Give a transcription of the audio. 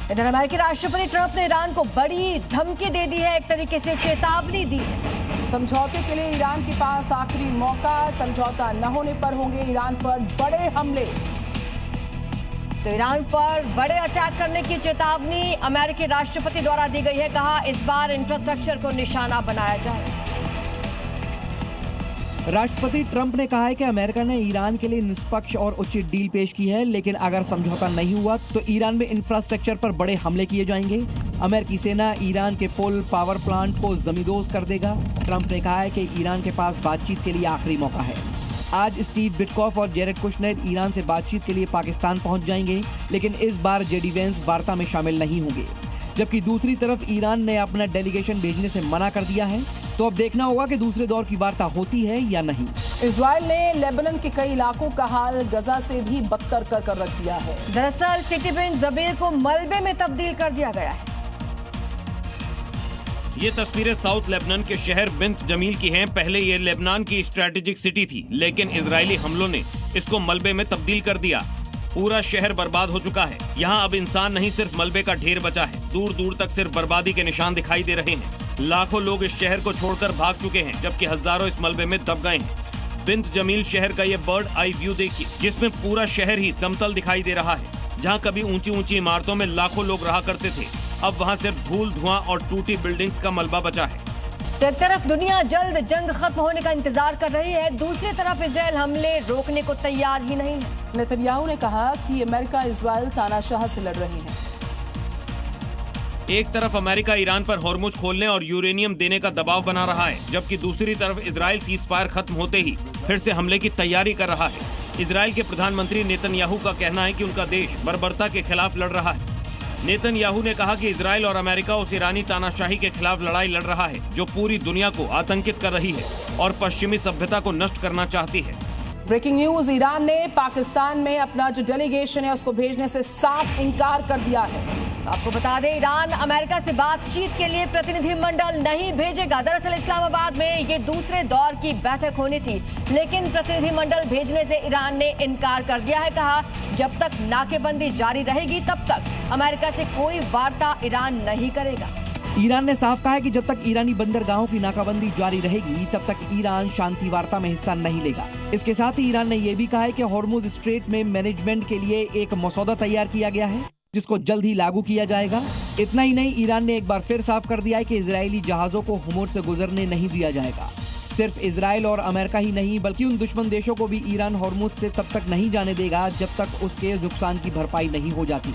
इधर अमेरिकी राष्ट्रपति ट्रंप ने ईरान को बड़ी धमकी दे दी है, एक तरीके से चेतावनी दी है। समझौते के लिए ईरान के पास आखिरी मौका, समझौता न होने पर होंगे ईरान पर बड़े हमले। तो ईरान पर बड़े अटैक करने की चेतावनी अमेरिकी राष्ट्रपति द्वारा दी गई है। कहा इस बार इंफ्रास्ट्रक्चर को निशाना बनाया जाए। राष्ट्रपति ट्रंप ने कहा है कि अमेरिका ने ईरान के लिए निष्पक्ष और उचित डील पेश की है, लेकिन अगर समझौता नहीं हुआ तो ईरान में इंफ्रास्ट्रक्चर पर बड़े हमले किए जाएंगे। अमेरिकी सेना ईरान के पुल पावर प्लांट को जमींदोज कर देगा। ट्रंप ने कहा है कि ईरान के पास बातचीत के लिए आखिरी मौका है। आज स्टीव विटकॉफ और जेरेड कुशनेर ईरान से बातचीत के लिए पाकिस्तान पहुंच जाएंगे, लेकिन इस बार जेडी वेंस वार्ता में शामिल नहीं होंगे। जबकि दूसरी तरफ ईरान ने अपना डेलीगेशन भेजने से मना कर दिया है। तो अब देखना होगा कि दूसरे दौर की वार्ता होती है या नहीं। इजराइल ने लेबनान के कई इलाकों का हाल गजा से भी बदतर कर रख दिया है। दरअसल सिटी बिन जबीर को मलबे में तब्दील कर दिया गया है। ये तस्वीरें साउथ लेबनान के शहर बिंत जमील की हैं। पहले ये लेबनान की स्ट्रेटेजिक सिटी थी, लेकिन इजरायली हमलों ने इसको मलबे में तब्दील कर दिया। पूरा शहर बर्बाद हो चुका है। यहाँ अब इंसान नहीं, सिर्फ मलबे का ढेर बचा है। दूर दूर तक सिर्फ बर्बादी के निशान दिखाई दे रहे हैं। लाखों लोग इस शहर को छोड़कर भाग चुके हैं, जबकि हजारों इस मलबे में दब गए हैं। बिंत जमील शहर का ये बर्ड आई व्यू देखिए, जिसमें पूरा शहर ही समतल दिखाई दे रहा है। जहाँ कभी ऊंची ऊंची इमारतों में लाखों लोग रहा करते थे, अब वहाँ सिर्फ धूल, धुआं और टूटी बिल्डिंग्स का मलबा बचा है। एक तरफ दुनिया जल्द जंग खत्म होने का इंतजार कर रही है, दूसरी तरफ इजराइल हमले रोकने को तैयार ही नहीं है। नेतन्याहू ने कहा कि अमेरिका इजराइल तानाशाह से लड़ रही है। एक तरफ अमेरिका ईरान पर हॉर्मुज खोलने और यूरेनियम देने का दबाव बना रहा है, जबकि दूसरी तरफ इजराइल सीजफायर खत्म होते ही फिर से हमले की तैयारी कर रहा है। इजराइल के प्रधानमंत्री नेतन्याहू का कहना है कि उनका देश बर्बरता के खिलाफ लड़ रहा है। नेतन्याहू ने कहा कि इजराइल और अमेरिका उस ईरानी तानाशाही के खिलाफ लड़ाई लड़ रहा है जो पूरी दुनिया को आतंकित कर रही है और पश्चिमी सभ्यता को नष्ट करना चाहती है। ब्रेकिंग न्यूज, ईरान ने पाकिस्तान में अपना जो डेलीगेशन है उसको भेजने से साफ इनकार कर दिया है। आपको बता दें, ईरान अमेरिका से बातचीत के लिए प्रतिनिधिमंडल नहीं भेजेगा। दरअसल इस्लामाबाद में ये दूसरे दौर की बैठक होनी थी, लेकिन प्रतिनिधिमंडल भेजने से ईरान ने इनकार कर दिया है। कहा जब तक नाकेबंदी जारी रहेगी तब तक अमेरिका से कोई वार्ता ईरान नहीं करेगा। ईरान ने साफ कहा है कि जब तक ईरानी बंदरगाहों की नाकाबंदी जारी रहेगी तब तक ईरान शांति वार्ता में हिस्सा नहीं लेगा। इसके साथ ही ईरान ने यह भी कहा है कि हॉर्मुज स्ट्रेट में मैनेजमेंट के लिए एक मसौदा तैयार किया गया है, जिसको जल्द ही लागू किया जाएगा। इतना ही नहीं, ईरान ने एक बार फिर साफ कर दिया है कि इजरायली जहाजों को होर्मुज से गुजरने नहीं दिया जाएगा। सिर्फ इजराइल और अमेरिका ही नहीं, बल्कि उन दुश्मन देशों को भी ईरान होर्मुज से तब तक नहीं जाने देगा जब तक उसके नुकसान की भरपाई नहीं हो जाती।